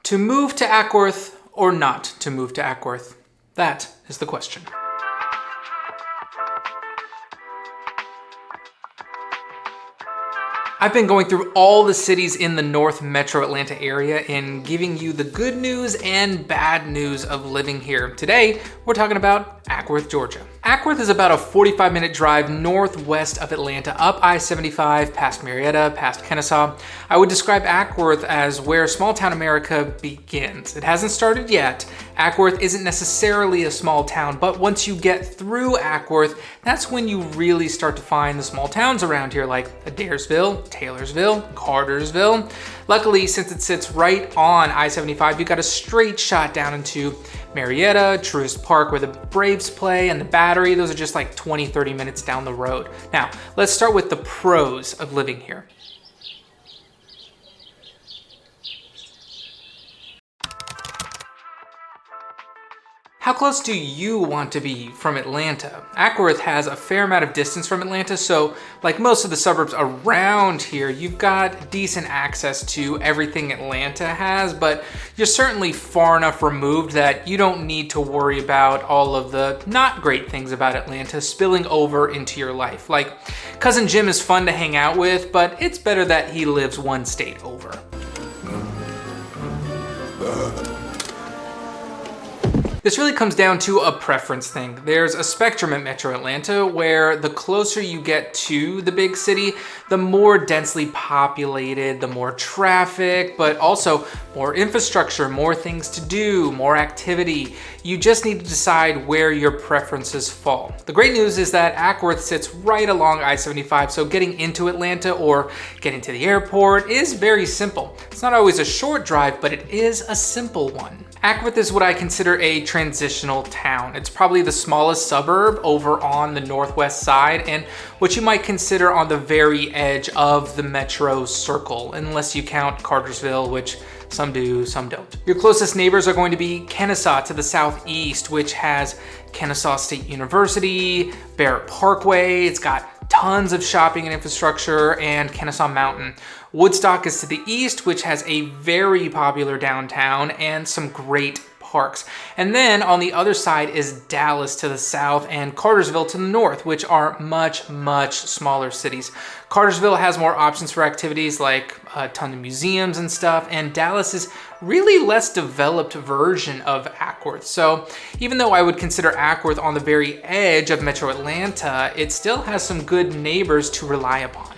To move to Acworth or not to move to Acworth? That is the question. I've been going through all the cities in the North Metro Atlanta area and giving you the good news and bad news of living here. Today, we're talking about Acworth, Georgia. Acworth is about a 45-minute drive northwest of Atlanta, up I-75, past Marietta, past Kennesaw. I would describe Acworth as where small town America begins. It hasn't started yet. Acworth isn't necessarily a small town, but once you get through Acworth, that's when you really start to find the small towns around here like Adairsville, Taylorsville, Cartersville. Luckily, since it sits right on I-75, you got a straight shot down into Marietta, Truist Park where the Braves play, and the Battery. Those are just like 20-30 minutes down the road. Now, let's start with the pros of living here. How close do you want to be from Atlanta? Acworth has a fair amount of distance from Atlanta, so like most of the suburbs around here, you've got decent access to everything Atlanta has, but you're certainly far enough removed that you don't need to worry about all of the not great things about Atlanta spilling over into your life. Like, Cousin Jim is fun to hang out with, but it's better that he lives one state over. This really comes down to a preference thing. There's a spectrum at Metro Atlanta where the closer you get to the big city, the more densely populated, the more traffic, but also more infrastructure, more things to do, more activity. You just need to decide where your preferences fall. The great news is that Acworth sits right along I-75, so getting into Atlanta or getting to the airport is very simple. It's not always a short drive, but it is a simple one. Acworth is what I consider a transitional town. It's probably the smallest suburb over on the northwest side and what you might consider on the very edge of the metro circle, unless you count Cartersville, which some do, some don't. Your closest neighbors are going to be Kennesaw to the southeast, which has Kennesaw State University, Barrett Parkway. It's got tons of shopping and infrastructure, and Kennesaw Mountain. Woodstock is to the east, which has a very popular downtown and some great parks. And then on the other side is Dallas to the south and Cartersville to the north, which are much, much smaller cities. Cartersville has more options for activities like a ton of museums and stuff, and Dallas is really less developed version of Acworth. So even though I would consider Acworth on the very edge of Metro Atlanta, it still has some good neighbors to rely upon.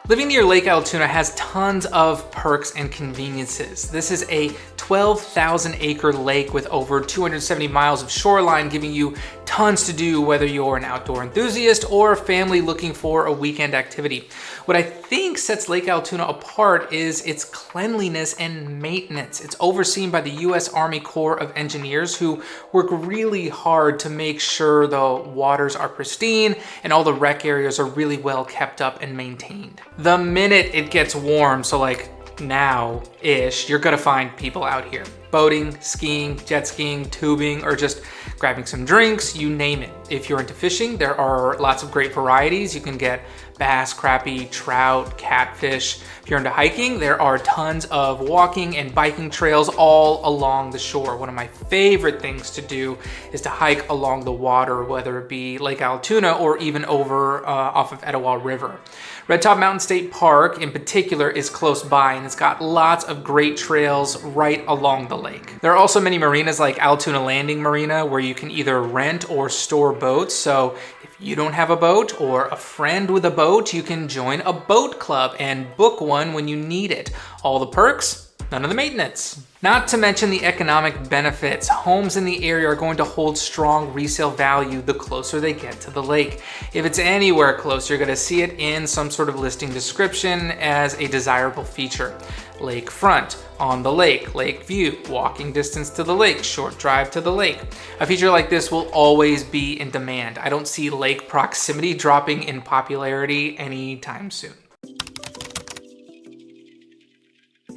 Living near Lake Allatoona has tons of perks and conveniences. This is a 12,000 acre lake with over 270 miles of shoreline, giving you tons to do whether you're an outdoor enthusiast or a family looking for a weekend activity. What I think sets Lake Allatoona apart is its cleanliness and maintenance. It's overseen by the U.S. Army Corps of Engineers, who work really hard to make sure the waters are pristine and all the rec areas are really well kept up and maintained. The minute it gets warm, so like now-ish, you're gonna find people out here. Boating, skiing, jet skiing, tubing, or just grabbing some drinks, you name it. If you're into fishing, there are lots of great varieties. You can get bass, crappie, trout, catfish. If you're into hiking, there are tons of walking and biking trails all along the shore. One of my favorite things to do is to hike along the water, whether it be Lake Allatoona or even over off of Etowah River. Red Top Mountain State Park in particular is close by, and it's got lots of great trails right along the lake. There are also many marinas like Allatoona Landing Marina where you can either rent or store boats. So if you don't have a boat or a friend with a boat, you can join a boat club and book one when you need it. All the perks, none of the maintenance. Not to mention the economic benefits. Homes in the area are going to hold strong resale value the closer they get to the lake. If it's anywhere close, you're gonna see it in some sort of listing description as a desirable feature. Lakefront, on the lake, lake view, walking distance to the lake, short drive to the lake. A feature like this will always be in demand. I don't see lake proximity dropping in popularity anytime soon.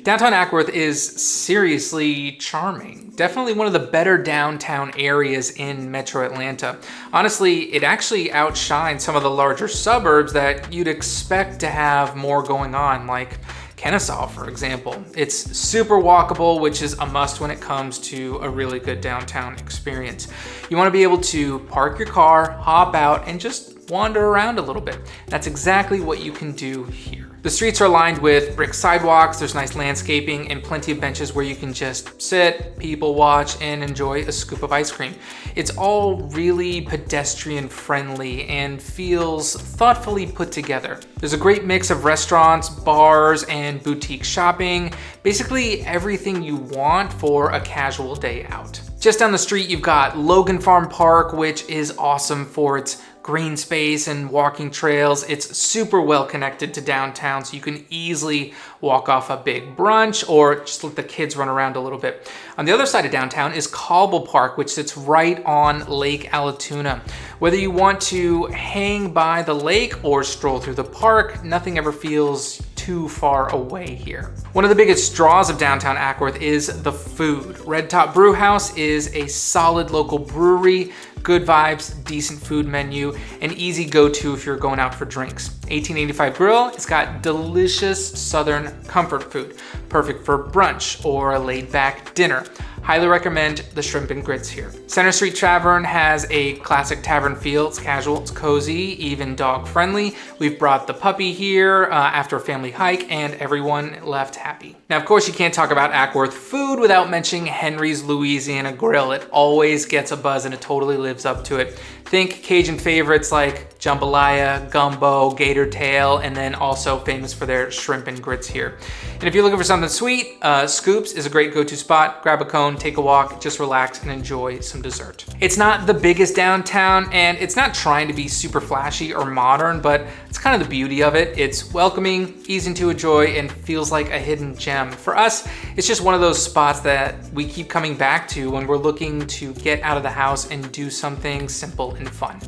Downtown Acworth is seriously charming. Definitely one of the better downtown areas in Metro Atlanta. Honestly, it actually outshines some of the larger suburbs that you'd expect to have more going on, like Kennesaw, for example. It's super walkable, which is a must when it comes to a really good downtown experience. You want to be able to park your car, hop out, and just wander around a little bit. That's exactly what you can do here. The streets are lined with brick sidewalks, there's nice landscaping, and plenty of benches where you can just sit, people watch, and enjoy a scoop of ice cream. It's all really pedestrian friendly and feels thoughtfully put together. There's a great mix of restaurants, bars, and boutique shopping. Basically everything you want for a casual day out. Just down the street, you've got Logan Farm Park, which is awesome for its green space and walking trails. It's super well connected to downtown, so you can easily walk off a big brunch or just let the kids run around a little bit. On the other side of downtown is Cobble Park, which sits right on Lake Allatoona. Whether you want to hang by the lake or stroll through the park, nothing ever feels too far away here. One of the biggest draws of downtown Acworth is the food. Red Top Brew House is a solid local brewery, good vibes, decent food menu, an easy go-to if you're going out for drinks. 1885 Grill, it's got delicious southern comfort food, perfect for brunch or a laid-back dinner. Highly recommend the shrimp and grits here. Center Street Tavern has a classic tavern feel. It's casual, it's cozy, even dog friendly. We've brought the puppy here after a family hike and everyone left happy. Now, of course, you can't talk about Acworth food without mentioning Henry's Louisiana Grill. It always gets a buzz and it totally lives up to it. Think Cajun favorites like jambalaya, gumbo, gator tail, and then also famous for their shrimp and grits here. And if you're looking for something sweet, Scoops is a great go-to spot. Grab a cone, take a walk, just relax and enjoy some dessert. It's not the biggest downtown and it's not trying to be super flashy or modern, but it's kind of the beauty of it. It's welcoming, easy to enjoy, and feels like a hidden gem. For us, it's just one of those spots that we keep coming back to when we're looking to get out of the house and do something simple and fun.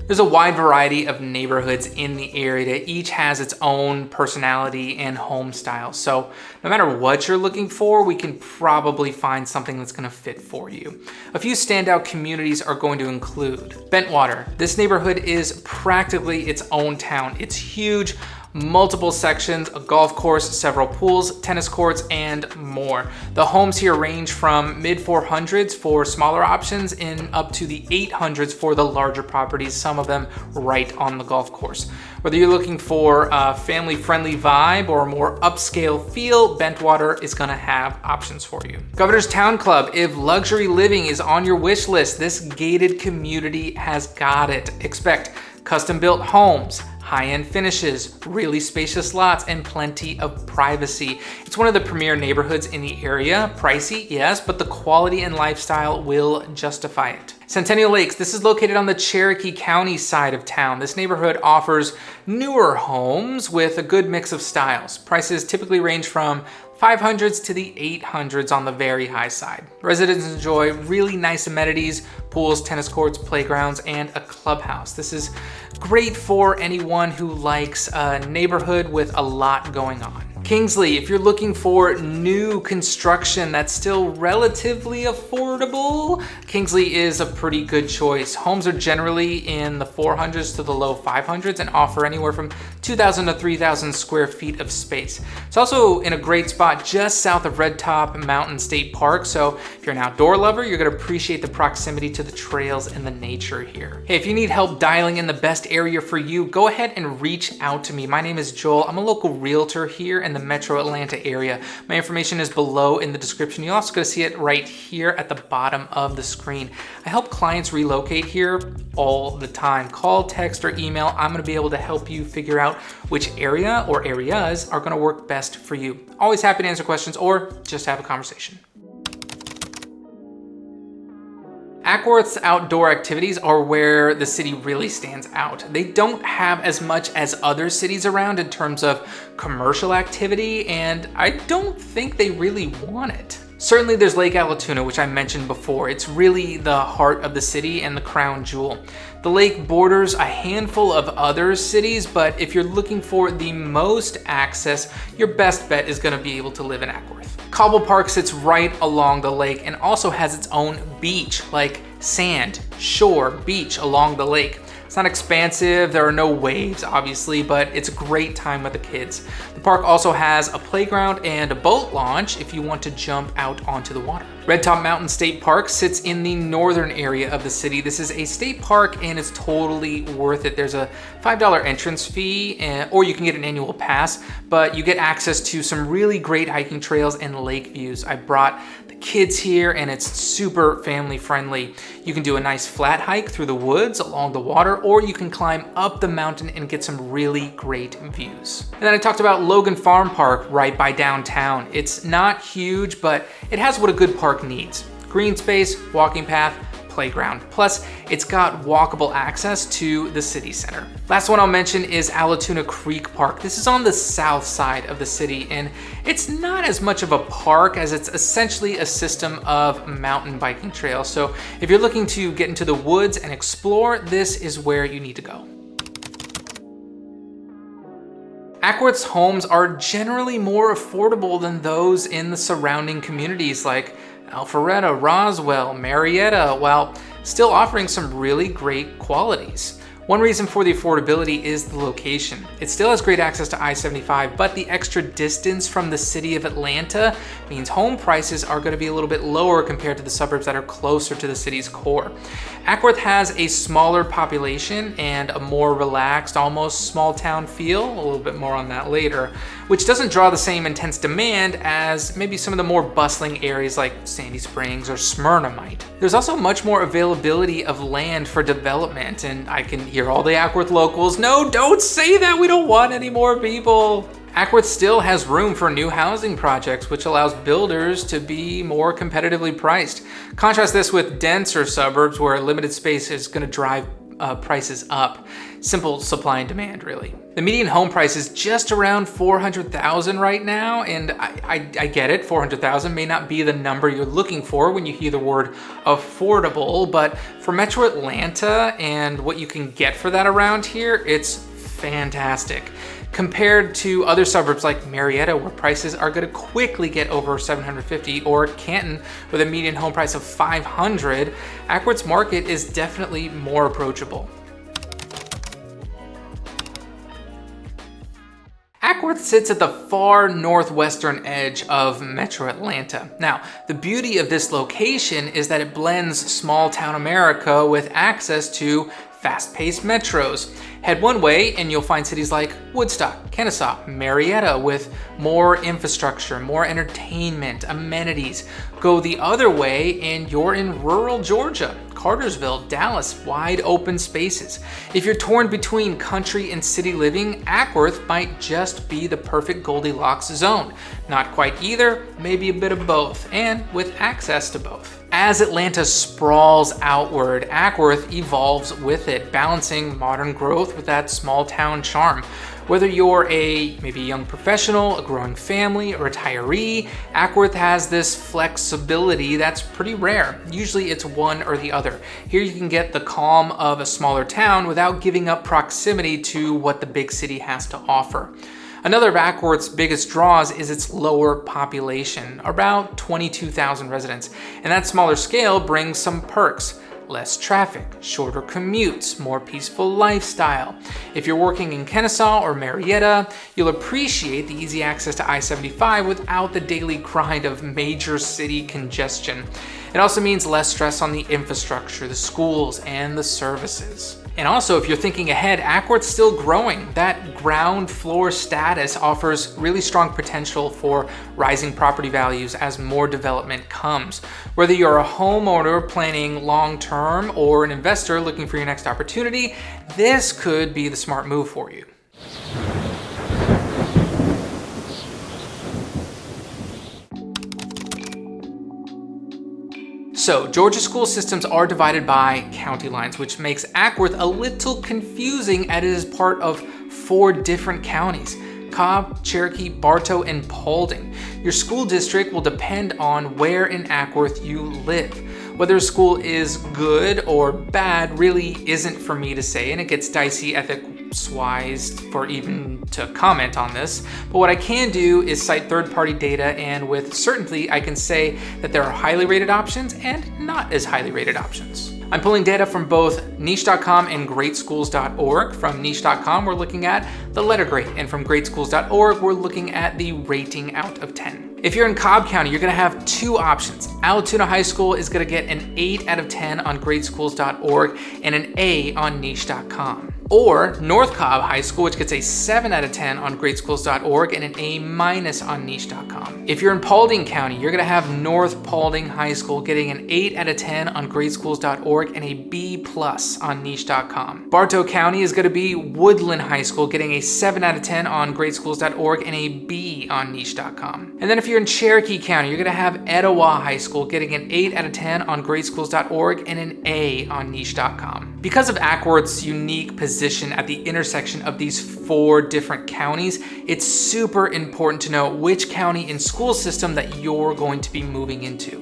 There's a wide variety of neighborhoods in the area. Each has its own personality and home style. So no matter what you're looking for, we can probably find something that's gonna fit for you. A few standout communities are going to include Bentwater. This neighborhood is practically its own town. It's huge, multiple sections, a golf course, several pools, tennis courts, and more. The homes here range from mid 400s for smaller options and up to the 800s for the larger properties, some of them right on the golf course. Whether you're looking for a family-friendly vibe or a more upscale feel, Bentwater is gonna have options for you. Governor's Town Club, if luxury living is on your wish list, this gated community has got it. Expect custom-built homes, high-end finishes, really spacious lots, and plenty of privacy. It's one of the premier neighborhoods in the area. Pricey, yes, but the quality and lifestyle will justify it. Centennial Lakes, this is located on the Cherokee County side of town. This neighborhood offers newer homes with a good mix of styles. Prices typically range from 500s to the 800s on the very high side. Residents enjoy really nice amenities, pools, tennis courts, playgrounds, and a clubhouse. This is great for anyone who likes a neighborhood with a lot going on. Kingsley, if you're looking for new construction that's still relatively affordable, Kingsley is a pretty good choice. Homes are generally in the 400s to the low 500s and offer anywhere from 2,000 to 3,000 square feet of space. It's also in a great spot just south of Red Top Mountain State Park, so if you're an outdoor lover, you're gonna appreciate the proximity to the trails and the nature here. Hey, if you need help dialing in the best area for you, go ahead and reach out to me. My name is Joel. I'm a local realtor here in the Metro Atlanta area. My information is below in the description. You're also gonna see it right here at the bottom of the screen. I help clients relocate here all the time. Call, text, or email. I'm gonna be able to help you figure out which area or areas are gonna work best for you. Always happy to answer questions or just have a conversation. Acworth's outdoor activities are where the city really stands out. They don't have as much as other cities around in terms of commercial activity, and I don't think they really want it. Certainly there's Lake Allatoona, which I mentioned before. It's really the heart of the city and the crown jewel. The lake borders a handful of other cities, but if you're looking for the most access, your best bet is gonna be able to live in Acworth. Cobble Park sits right along the lake and also has its own beach, like sand, shore, beach along the lake. It's not expansive, there are no waves obviously, but it's a great time with the kids. The park also has a playground and a boat launch if you want to jump out onto the water. Red Top Mountain State Park sits in the northern area of the city. This is a state park and it's totally worth it. There's a $5 entrance fee, or you can get an annual pass, but you get access to some really great hiking trails and lake views. I brought the kids here and it's super family friendly. You can do a nice flat hike through the woods along the water, or you can climb up the mountain and get some really great views. And then I talked about Logan Farm Park right by downtown. It's not huge, but it has what a good park needs. Green space, walking path, playground. Plus, it's got walkable access to the city center. Last one I'll mention is Allatoona Creek Park. This is on the south side of the city, and it's not as much of a park as it's essentially a system of mountain biking trails. So if you're looking to get into the woods and explore, this is where you need to go. Acworth's homes are generally more affordable than those in the surrounding communities like Alpharetta, Roswell, Marietta, while still offering some really great qualities. One reason for the affordability is the location. It still has great access to I-75, but the extra distance from the city of Atlanta means home prices are going to be a little bit lower compared to the suburbs that are closer to the city's core. Acworth has a smaller population and a more relaxed, almost small town feel, a little bit more on that later, which doesn't draw the same intense demand as maybe some of the more bustling areas like Sandy Springs or Smyrna might. There's also much more availability of land for development, and I can hear all the Acworth locals, no, don't say that, we don't want any more people. Acworth still has room for new housing projects, which allows builders to be more competitively priced. Contrast this with denser suburbs where limited space is going to drive prices up. Simple supply and demand, really. The median home price is just around $400,000 right now, and I get it, $400,000 may not be the number you're looking for when you hear the word affordable, but for Metro Atlanta and what you can get for that around here, it's fantastic. Compared to other suburbs like Marietta, where prices are going to quickly get over $750, or Canton with a median home price of $500, Acworth's market is definitely more approachable. Acworth sits at the far northwestern edge of Metro Atlanta. Now, the beauty of this location is that it blends small town America with access to fast-paced metros. Head one way and you'll find cities like Woodstock, Kennesaw, Marietta with more infrastructure, more entertainment, amenities. Go the other way and you're in rural Georgia, Cartersville, Dallas, wide open spaces. If you're torn between country and city living, Acworth might just be the perfect Goldilocks zone. Not quite either, maybe a bit of both, and with access to both. As Atlanta sprawls outward, Acworth evolves with it, balancing modern growth with that small town charm. Whether you're maybe a young professional, a growing family, a retiree, Acworth has this flexibility that's pretty rare. Usually it's one or the other. Here you can get the calm of a smaller town without giving up proximity to what the big city has to offer. Another of Acworth's biggest draws is its lower population, about 22,000 residents, and that smaller scale brings some perks. Less traffic, shorter commutes, more peaceful lifestyle. If you're working in Kennesaw or Marietta, you'll appreciate the easy access to I-75 without the daily grind of major city congestion. It also means less stress on the infrastructure, the schools, and the services. And also, if you're thinking ahead, Acworth's still growing. That ground floor status offers really strong potential for rising property values as more development comes. Whether you're a homeowner planning long-term or an investor looking for your next opportunity, this could be the smart move for you. So, Georgia school systems are divided by county lines, which makes Acworth a little confusing as it is part of 4 different counties: Cobb, Cherokee, Bartow, and Paulding. Your school district will depend on where in Acworth you live. Whether a school is good or bad really isn't for me to say, and it gets dicey ethics-wise for even to comment on this. But what I can do is cite third-party data, and with certainty I can say that there are highly rated options and not as highly rated options. I'm pulling data from both niche.com and greatschools.org. From niche.com, we're looking at the letter grade, and from greatschools.org, we're looking at the rating out of 10. If you're in Cobb County, you're gonna have two options. Allatoona High School is gonna get an 8 out of 10 on greatschools.org and an A on niche.com. Or North Cobb High School, which gets a 7 out of 10 on greatschools.org and an A- on niche.com. If you're in Paulding County, you're gonna have North Paulding High School getting an 8 out of 10 on greatschools.org and a B+ on niche.com. Bartow County is gonna be Woodland High School getting a 7 out of 10 on greatschools.org and a B on niche.com. And then if you're in Cherokee County, you're gonna have Etowah High School getting an 8 out of 10 on greatschools.org and an A on niche.com. Because of Acworth's unique position at the intersection of these 4 different counties, it's super important to know which county and school system that you're going to be moving into.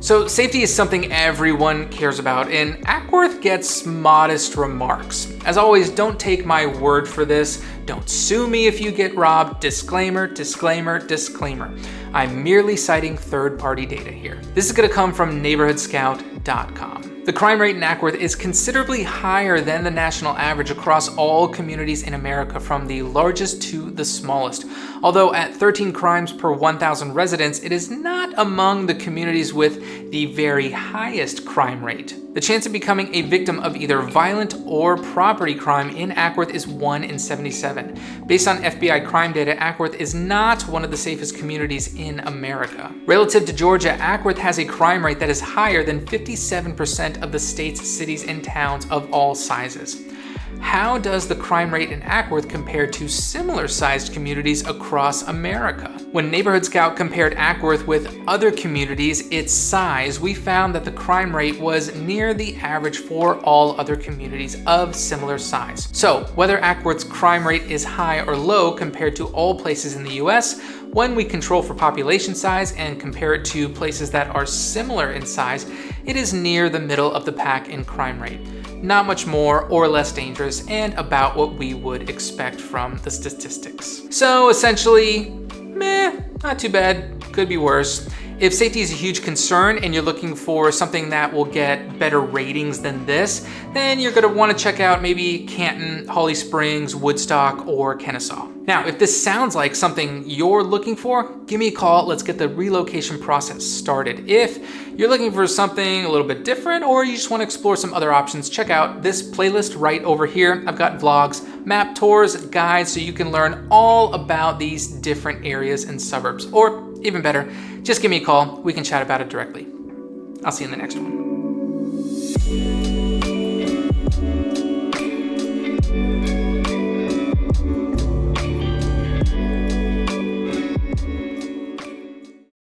So safety is something everyone cares about, and Acworth gets modest remarks. As always, don't take my word for this. Don't sue me if you get robbed. Disclaimer, disclaimer, disclaimer. I'm merely citing third-party data here. This is gonna come from neighborhoodscout.com. The crime rate in Acworth is considerably higher than the national average across all communities in America, from the largest to the smallest. Although at 13 crimes per 1,000 residents, it is not among the communities with the very highest crime rate. The chance of becoming a victim of either violent or property crime in Acworth is 1 in 77. Based on FBI crime data, Acworth is not one of the safest communities in America. Relative to Georgia, Acworth has a crime rate that is higher than 57% of the state's cities and towns of all sizes. How does the crime rate in Acworth compare to similar-sized communities across America? When Neighborhood Scout compared Acworth with other communities its size, we found that the crime rate was near the average for all other communities of similar size. So, whether Acworth's crime rate is high or low compared to all places in the US, when we control for population size and compare it to places that are similar in size, it is near the middle of the pack in crime rate. Not much more or less dangerous, and about what we would expect from the statistics. So essentially, meh, not too bad, could be worse. If safety is a huge concern and you're looking for something that will get better ratings than this, then you're gonna wanna check out maybe Canton, Holly Springs, Woodstock, or Kennesaw. Now, if this sounds like something you're looking for, give me a call. Let's get the relocation process started. If you're looking for something a little bit different, or you just wanna explore some other options, check out this playlist right over here. I've got vlogs, map tours, guides, so you can learn all about these different areas and suburbs. Or even better, just give me a call. We can chat about it directly. I'll see you in the next one.